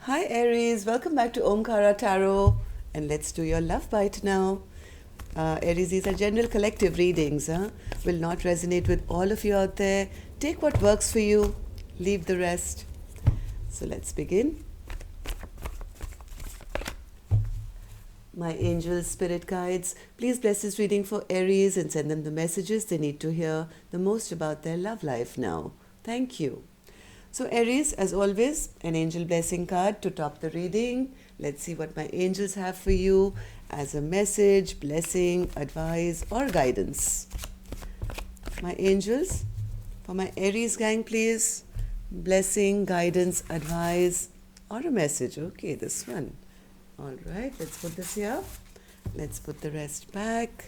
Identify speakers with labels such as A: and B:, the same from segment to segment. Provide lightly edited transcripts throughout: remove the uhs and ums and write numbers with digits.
A: Hi Aries, welcome back to Omkara Tarot, and let's do your love bite now. Aries, these are general collective readings, will not resonate with all of you out there. Take what works for you, leave the rest. So let's begin. My angels, spirit guides, please bless this reading for Aries and send them the messages they need to hear the most about their love life now. Thank you. So Aries, as always, an angel blessing card to top the reading. Let's see what my angels have for you as a message, blessing, advice, or guidance. My angels, for my Aries gang, please. Blessing, guidance, advice, or a message. Okay, this one. All right, let's put this here. Let's put the rest back.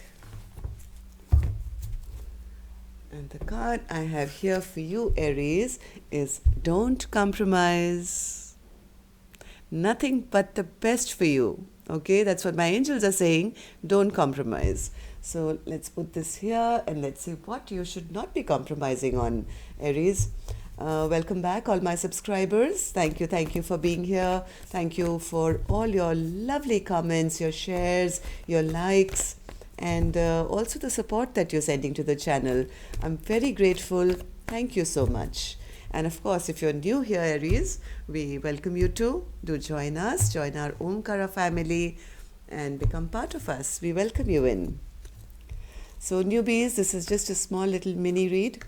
A: And the card I have here for you, Aries, is don't compromise. Nothing but the best for you. Okay, that's what my angels are saying. Don't compromise. So let's put this here and let's see what you should not be compromising on, Aries. Welcome back, all my subscribers. Thank you for being here. Thank you for all your lovely comments, your shares, your likes, and also the support that you're sending to the channel. I'm very grateful. Thank you so much. And of course, if you're new here, Aries, we welcome you to do join us, join our Omkara family, and become part of us. We welcome you in. So newbies, this is just a small little mini read.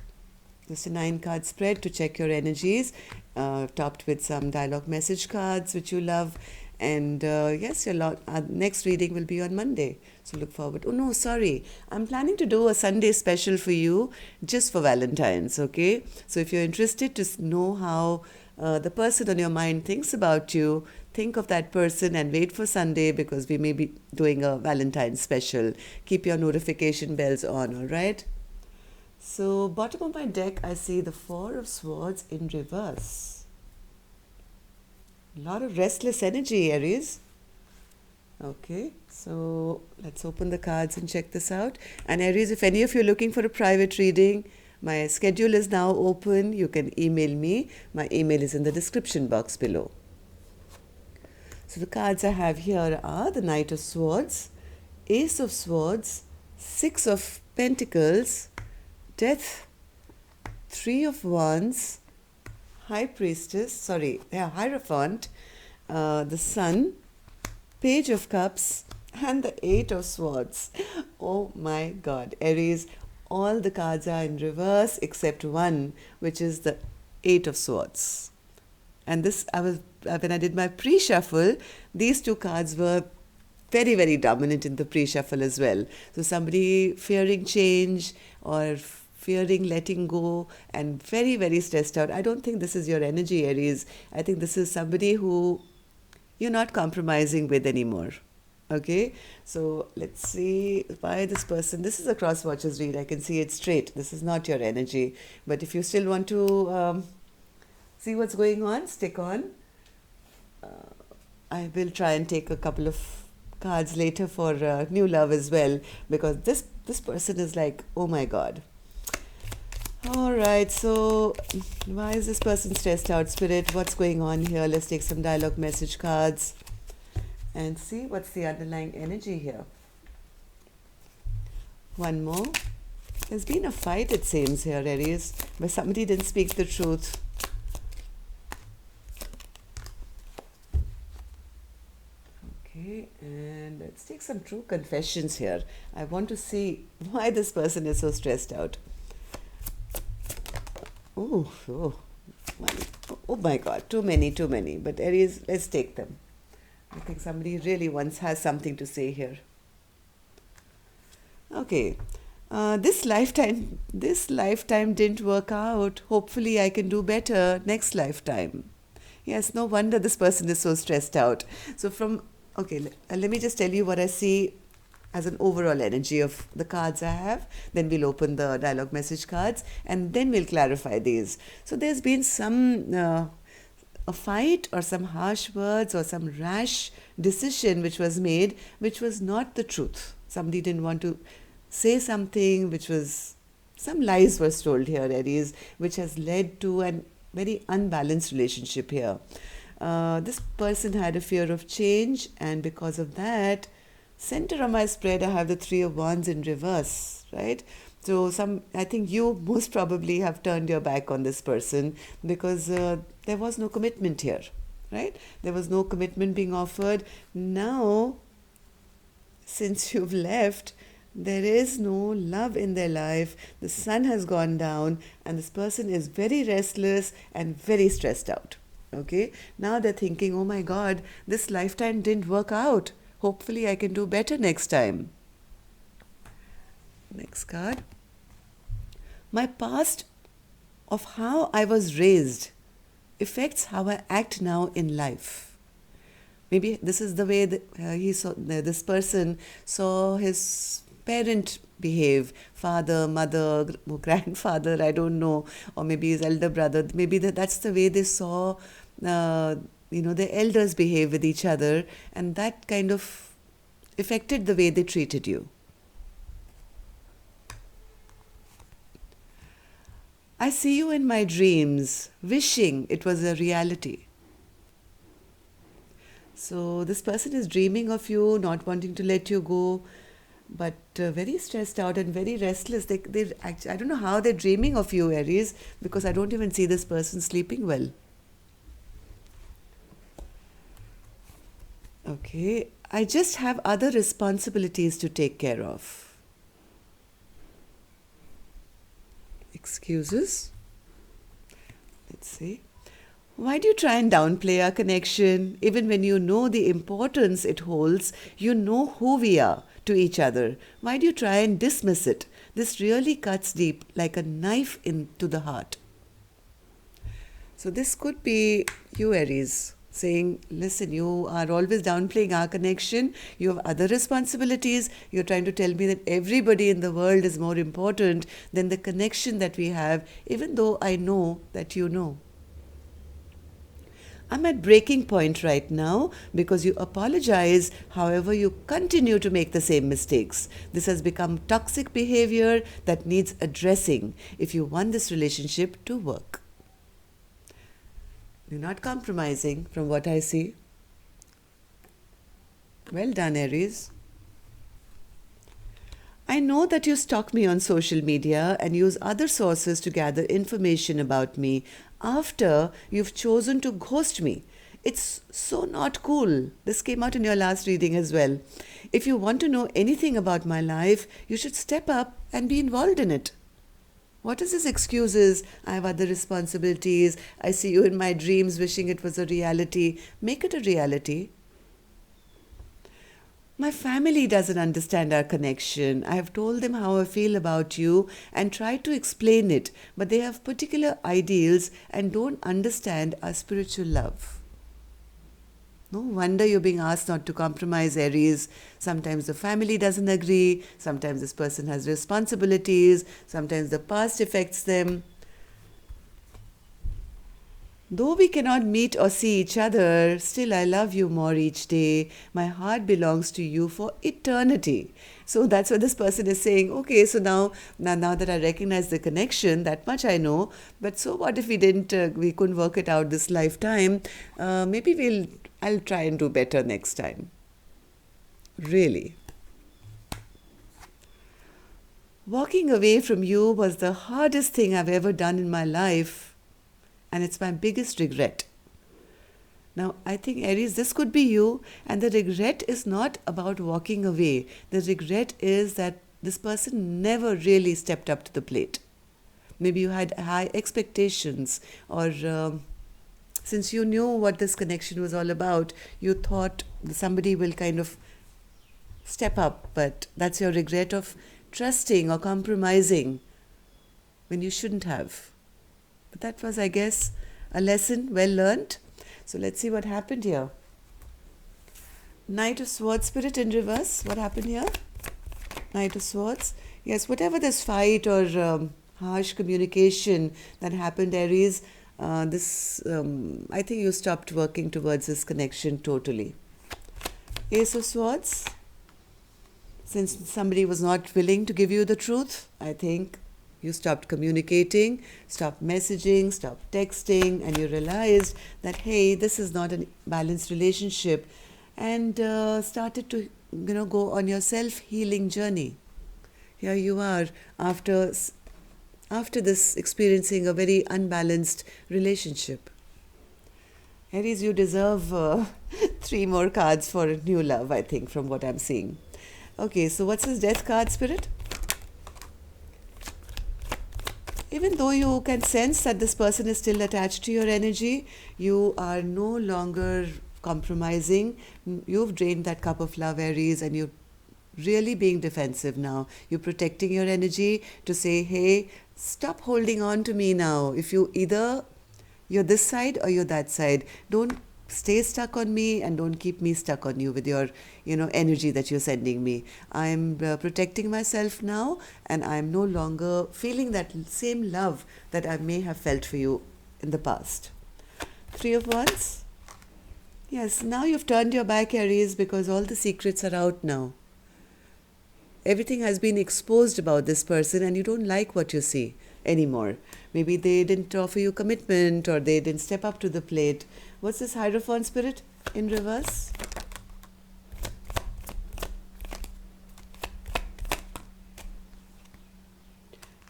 A: Just a 9-card spread to check your energies, topped with some dialogue message cards which you love. And yes, your next reading will be on Monday. So look forward. Oh no, sorry. I'm planning to do a Sunday special for you just for Valentine's, okay? So if you're interested to know how the person on your mind thinks about you, think of that person and wait for Sunday because we may be doing a Valentine's special. Keep your notification bells on, all right? So bottom of my deck, I see the Four of Swords in reverse. A lot of restless energy, Aries. Okay, so let's open the cards and check this out. And Aries, if any of you are looking for a private reading, my schedule is now open. You can email me. My email is in the description box below. So the cards I have here are the Knight of Swords, Ace of Swords, Six of Pentacles, Death, Three of Wands, High Priestess, Hierophant, the Sun, Page of Cups, and the Eight of Swords. Oh my God, Aries, all the cards are in reverse except one, which is the Eight of Swords. And this, when I did my pre-shuffle, these two cards were very, very dominant in the pre-shuffle as well. So somebody fearing change or fearing letting go and very, very stressed out. I don't think this is your energy, Aries. I think this is somebody who you're not compromising with anymore. Okay, so let's see why this person, this is a cross watchers read. I can see it straight. This is not your energy. But if you still want to see what's going on, stick on. I will try and take a couple of cards later for new love as well, because this person is like, oh my God. All right, so why is this person stressed out, Spirit? What's going on here? Let's take some dialogue message cards and see what's the underlying energy here. One more. There's been a fight, it seems, here, Aries, where somebody didn't speak the truth. Okay, and let's take some true confessions here. I want to see why this person is so stressed out. Oh my God, too many. But Aries, let's take them. I think somebody really has something to say here. Okay, this lifetime didn't work out. Hopefully I can do better next lifetime. Yes, no wonder this person is so stressed out. So let me just tell you what I see as an overall energy of the cards I have. Then we'll open the dialogue message cards and then we'll clarify these. So there's been a fight or some harsh words or some rash decision which was made, which was not the truth. Somebody didn't want to say something which was, some lies were told here, Aries, which has led to a very unbalanced relationship here. This person had a fear of change, and because of that, center on my spread, I have the Three of Wands in reverse, right? So I think you most probably have turned your back on this person because there was no commitment here, right? There was no commitment being offered. Now, since you've left, there is no love in their life. The sun has gone down, and this person is very restless and very stressed out. Okay, now they're thinking, oh my god, this lifetime didn't work out. Hopefully, I can do better next time. Next card. My past of how I was raised affects how I act now in life. Maybe this is the way that this person saw his parent behave, father, mother, grandfather, I don't know, or maybe his elder brother. Maybe that's the way they saw, the elders behave with each other, and that kind of affected the way they treated you. I see you in my dreams, wishing it was a reality. So this person is dreaming of you, not wanting to let you go, but very stressed out and very restless. I don't know how they're dreaming of you, Aries, because I don't even see this person sleeping well. Okay, I just have other responsibilities to take care of. Excuses. Let's see. Why do you try and downplay our connection? Even when you know the importance it holds, you know who we are to each other. Why do you try and dismiss it? This really cuts deep like a knife into the heart. So this could be you, Aries, saying, listen, you are always downplaying our connection. You have other responsibilities. You're trying to tell me that everybody in the world is more important than the connection that we have, even though I know that you know. I'm at breaking point right now because you apologize, however you continue to make the same mistakes. This has become toxic behavior that needs addressing if you want this relationship to work. You're not compromising from what I see. Well done, Aries. I know that you stalk me on social media and use other sources to gather information about me after you've chosen to ghost me. It's so not cool. This came out in your last reading as well. If you want to know anything about my life, you should step up and be involved in it. What is this excuses? I have other responsibilities. I see you in my dreams wishing it was a reality. Make it a reality. My family doesn't understand our connection. I have told them how I feel about you and tried to explain it, but they have particular ideals and don't understand our spiritual love. No wonder you're being asked not to compromise, Aries. Sometimes the family doesn't agree. Sometimes this person has responsibilities. Sometimes the past affects them. Though we cannot meet or see each other, still I love you more each day. My heart belongs to you for eternity. So that's what this person is saying. Okay, so now that I recognize the connection, that much I know. But so what if we couldn't work it out this lifetime? Maybe I'll try and do better next time. Really. Walking away from you was the hardest thing I've ever done in my life, and it's my biggest regret. Now, I think, Aries, this could be you, and the regret is not about walking away. The regret is that this person never really stepped up to the plate. Maybe you had high expectations, or since you knew what this connection was all about, you thought somebody will kind of step up, but that's your regret of trusting or compromising when you shouldn't have. But that was, I guess, a lesson well learned. So let's see what happened here. Knight of Swords, Spirit in reverse. What happened here? Knight of Swords. Yes, whatever this fight or harsh communication that happened, Aries, I think you stopped working towards this connection totally. Ace of Swords. Since somebody was not willing to give you the truth, I think You stopped communicating, stopped messaging, stopped texting, and you realized that, hey, this is not a balanced relationship, and started to, go on your self-healing journey. Here you are after this experiencing a very unbalanced relationship. Aries, you deserve three more cards for new love, I think, from what I'm seeing. Okay, so what's this death card, Spirit? Even though you can sense that this person is still attached to your energy, you are no longer compromising. You've drained that cup of love, Aries, and you're really being defensive now. You're protecting your energy to say, hey, stop holding on to me now. If you're this side or you're that side. Don't stay stuck on me, and don't keep me stuck on you with your energy that you're sending me. I'm protecting myself now, and I'm no longer feeling that same love that I may have felt for you in the past. Three of Wands. Yes, now you've turned your back, Aries, because all the secrets are out now. Everything has been exposed about this person, and you don't like what you see anymore. Maybe they didn't offer you commitment, or they didn't step up to the plate. What's this Hierophant, Spirit, in reverse?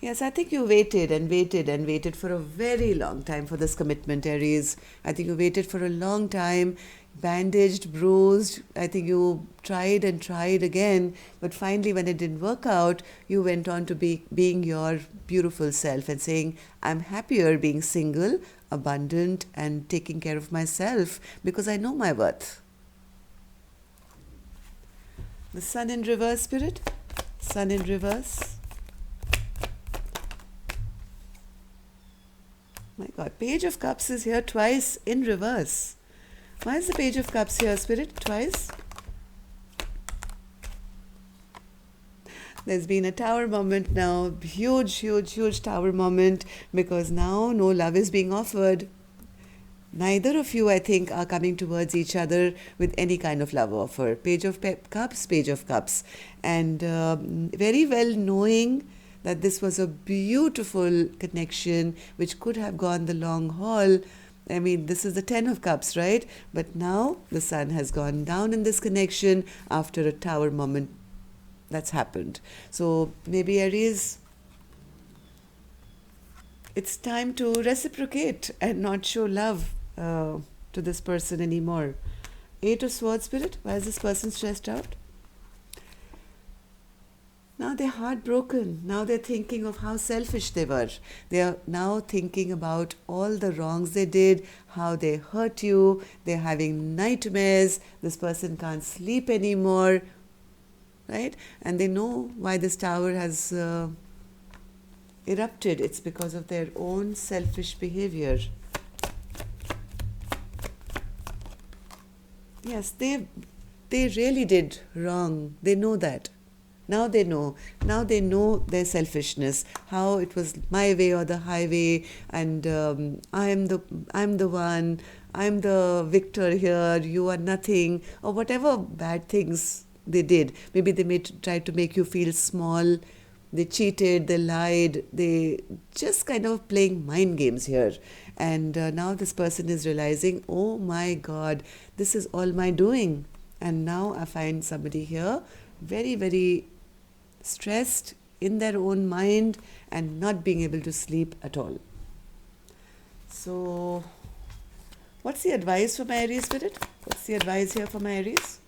A: Yes, I think you waited and waited and waited for a very long time for this commitment, Aries. I think you waited for a long time, bandaged, bruised. I think you tried and tried again, but finally when it didn't work out, you went on to being your beautiful self and saying, I'm happier being single, abundant, and taking care of myself because I know my worth. The Sun in reverse, Spirit. Sun in reverse. My God, Page of Cups is here twice in reverse. Why is the Page of Cups here, Spirit, twice? There's been a tower moment now, huge tower moment, because now no love is being offered. Neither of you, I think, are coming towards each other with any kind of love offer. Page of Cups, Page of Cups. And very well knowing that this was a beautiful connection which could have gone the long haul. I mean, this is the 10 of Cups, right? But now the sun has gone down in this connection after a tower moment that's happened. So maybe Aries, it's time to reciprocate and not show love to this person anymore. 8 of Swords, Spirit. Why is this person stressed out? Now they're heartbroken. Now they're thinking of how selfish they were. They are now thinking about all the wrongs they did, how they hurt you. They're having nightmares. This person can't sleep anymore, right? And they know why this tower has erupted. It's because of their own selfish behavior. Yes, they really did wrong. They know that. Now they know. Now they know their selfishness. How it was my way or the highway, and I'm the one. I'm the victor here. You are nothing, or whatever bad things they did. Maybe they tried to make you feel small. They cheated. They lied. They just kind of playing mind games here. And now this person is realizing, oh my God, this is all my doing. And now I find somebody here very, very stressed in their own mind and not being able to sleep at all. So, what's the advice for my Aries, Spirit? What's the advice here for my Aries?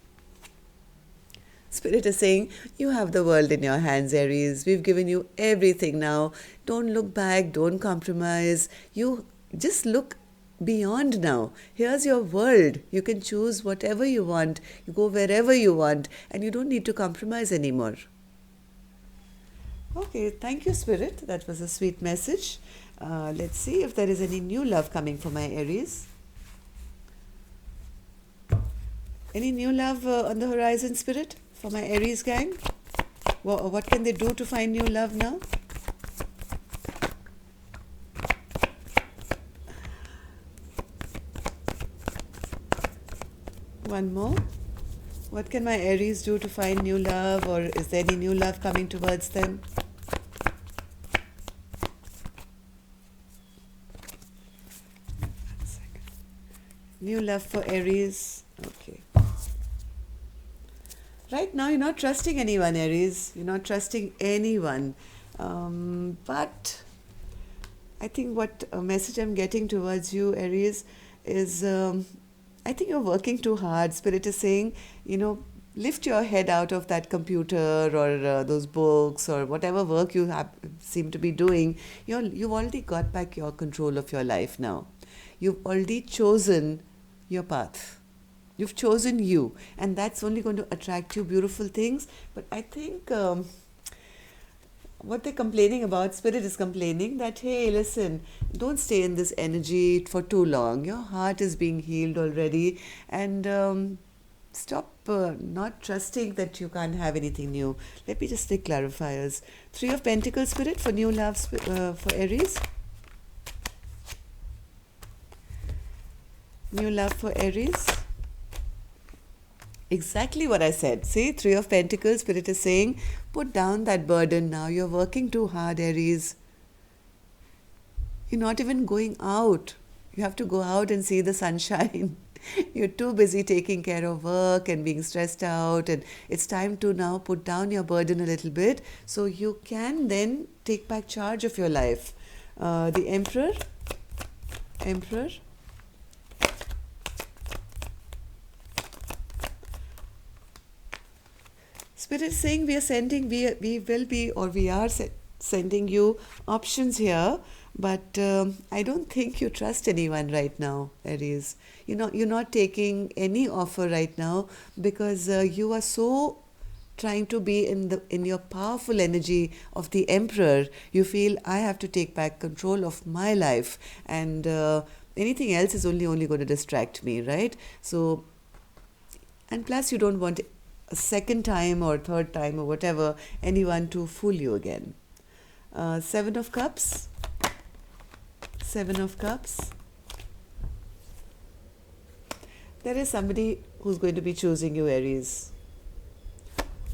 A: Spirit is saying, you have the world in your hands, Aries. We've given you everything now. Don't look back. Don't compromise. You just look beyond now. Here's your world. You can choose whatever you want. You go wherever you want. And you don't need to compromise anymore. Okay, thank you, Spirit. That was a sweet message. Let's see if there is any new love coming for my Aries. Any new love on the horizon, Spirit, for my Aries gang? What can they do to find new love now? One more. What can my Aries do to find new love, or is there any new love coming towards them? New love for Aries. Okay. Right now, you're not trusting anyone, Aries. You're not trusting anyone. But I think what a message I'm getting towards you, Aries, is I think you're working too hard. Spirit is saying, lift your head out of that computer or those books or whatever work you seem to be doing. You've already got back your control of your life now. You've already chosen your path. You've chosen you, and that's only going to attract you beautiful things. But I think what they're complaining about, Spirit is complaining that, hey, listen, don't stay in this energy for too long. Your heart is being healed already, and stop not trusting that you can't have anything new. Let me just take clarifiers. 3 of Pentacles, Spirit, for new love for Aries. New love for Aries. Exactly what I said. See, 3 of Pentacles, Spirit is saying, put down that burden now. You're working too hard, Aries. You're not even going out. You have to go out and see the sunshine. You're too busy taking care of work and being stressed out, and it's time to now put down your burden a little bit so you can then take back charge of your life. The Emperor. Spirit is saying we are sending you options here, but I don't think you trust anyone right now, Aries. You're not taking any offer right now because you are so trying to be in your powerful energy of the Emperor. You feel, I have to take back control of my life, and anything else is only going to distract me, right? So, and plus you don't want a second time or third time or whatever anyone to fool you again. 7 of Cups. 7 of Cups. There is somebody who's going to be choosing you, Aries.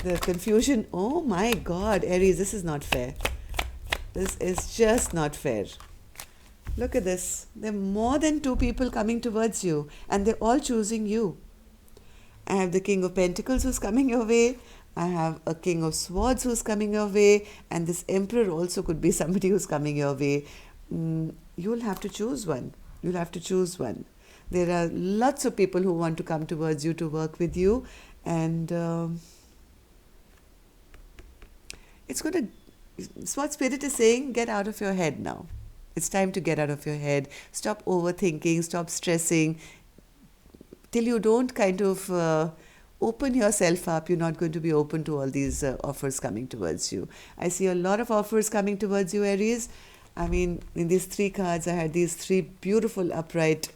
A: The confusion, oh my God, Aries, this is not fair. This is just not fair. Look at this. There are more than 2 people coming towards you, and they're all choosing you. I have the King of Pentacles who's coming your way. I have a King of Swords who's coming your way. And this Emperor also could be somebody who's coming your way. You'll have to choose one. You'll have to choose one. There are lots of people who want to come towards you to work with you. And it's what Spirit is saying, get out of your head now. It's time to get out of your head. Stop overthinking. Stop stressing. Till you don't kind of open yourself up, you're not going to be open to all these offers coming towards you. I see a lot of offers coming towards you, Aries. I mean, in these 3 cards, I had these 3 beautiful upright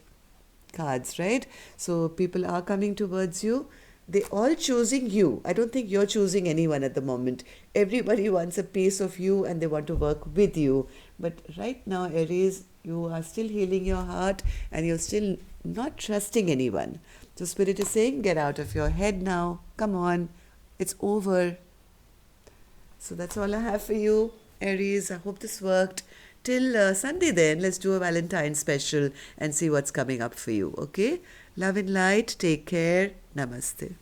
A: cards, right? So people are coming towards you. They're all choosing you. I don't think you're choosing anyone at the moment. Everybody wants a piece of you and they want to work with you. But right now, Aries, you are still healing your heart and you're still not trusting anyone. So Spirit is saying, get out of your head now. Come on. It's over. So that's all I have for you, Aries. I hope this worked. Till Sunday then, let's do a Valentine special and see what's coming up for you, okay? Love and light. Take care. Namaste.